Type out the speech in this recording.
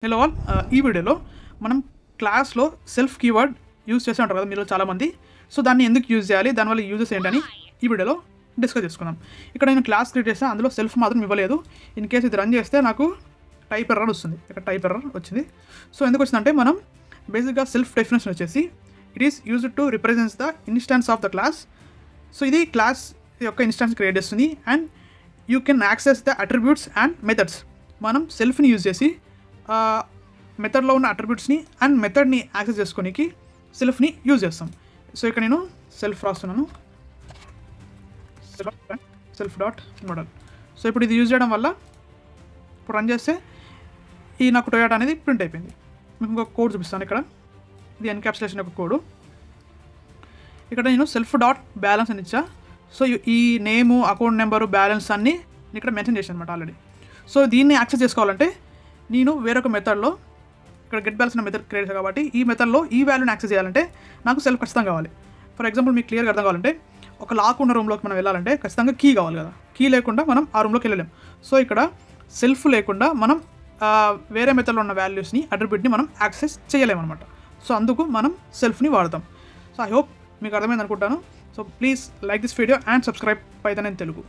Hello all, ఈ వీడియోలో మనం క్లాస్లో సెల్ఫ్ కీవర్డ్ యూజ్ చేస్తూ ఉంటారు కదా మీరు చాలామంది. సో దాన్ని ఎందుకు యూజ్ చేయాలి, దానివల్ల యూజెస్ ఏంటని ఈ వీడియోలో డిస్కస్ చేసుకుందాం. ఇక్కడ నేను క్లాస్ క్రియేట్ చేస్తే అందులో సెల్ఫ్ మాత్రం ఇవ్వలేదు. ఇన్ కేస్ ఇది రన్ చేస్తే నాకు టైప్ ఎర్రర్ వస్తుంది. ఇక్కడ టైప్ ఎర్రర్ వచ్చింది. సో ఎందుకు వచ్చిందంటే మనం బేసిక్గా సెల్ఫ్ డెఫినేషన్ వచ్చేసి it is used to represents the instance of the class. So ఇది క్లాస్ యొక్క ఇన్స్టాన్స్ క్రియేట్ చేస్తుంది and you can access the attributes and methods. మనం సెల్ఫ్ని యూజ్ చేసి మెథడ్లో ఉన్న అట్రిబ్యూట్స్ని అండ్ మెథడ్ని యాక్సెస్ చేసుకోనికి సెల్ఫ్ని యూజ్ చేస్తాం. సో ఇక్కడ నేను సెల్ఫ్ రాస్తున్నాను, సెల్ఫ్ డాట్ మోడల్. సో ఇప్పుడు ఇది యూజ్ చేయడం వల్ల ఇప్పుడు రన్ చేస్తే ఈ నాకు టొయోటా అనేది ప్రింట్ అయిపోయింది. మీకు ఇంకొక కోడ్ చూపిస్తాను. ఇక్కడ ఇది ఎన్క్యాప్సులేషన్ యొక్క కోడ్. ఇక్కడ నేను సెల్ఫ్ డాట్ బ్యాలెన్స్ అని ఇచ్చా. సో ఈ నేము, అకౌంట్ నెంబరు, బ్యాలెన్స్ అన్నీ ఇక్కడ మెన్షన్ చేశాను అనమాట ఆల్రెడీ. సో దీన్ని యాక్సెస్ చేసుకోవాలంటే నేను వేరొక మెథడ్లో ఇక్కడ గెట్ బ్యాలెన్స్ అనే మెథడ్ క్రియేట్ చేశాను కాబట్టి ఈ మెథడ్లో ఈ వాల్యూని యాక్సెస్ చేయాలంటే నాకు సెల్ఫ్ ఖచ్చితంగా కావాలి. ఫర్ ఎగ్జాంపుల్ మీకు క్లియర్గా అర్థం కావాలంటే ఒక లాక్ ఉన్న రూమ్లోకి మనం వెళ్ళాలంటే ఖచ్చితంగా కీ కావాలి కదా. కీ లేకుండా మనం ఆ రూమ్లోకి వెళ్ళలేం. సో ఇక్కడ సెల్ఫ్ లేకుండా మనం వేరే మెథడ్లో ఉన్న వాల్యూస్ని, అట్రిబ్యూట్ని మనం యాక్సెస్ చేయలేమన్నమాట. సో అందుకు మనం సెల్ఫ్ని వాడతాం. సో ఐ హోప్ మీకు అర్థమైంది అనుకుంటాను. So please like this video and subscribe Python in Telugu.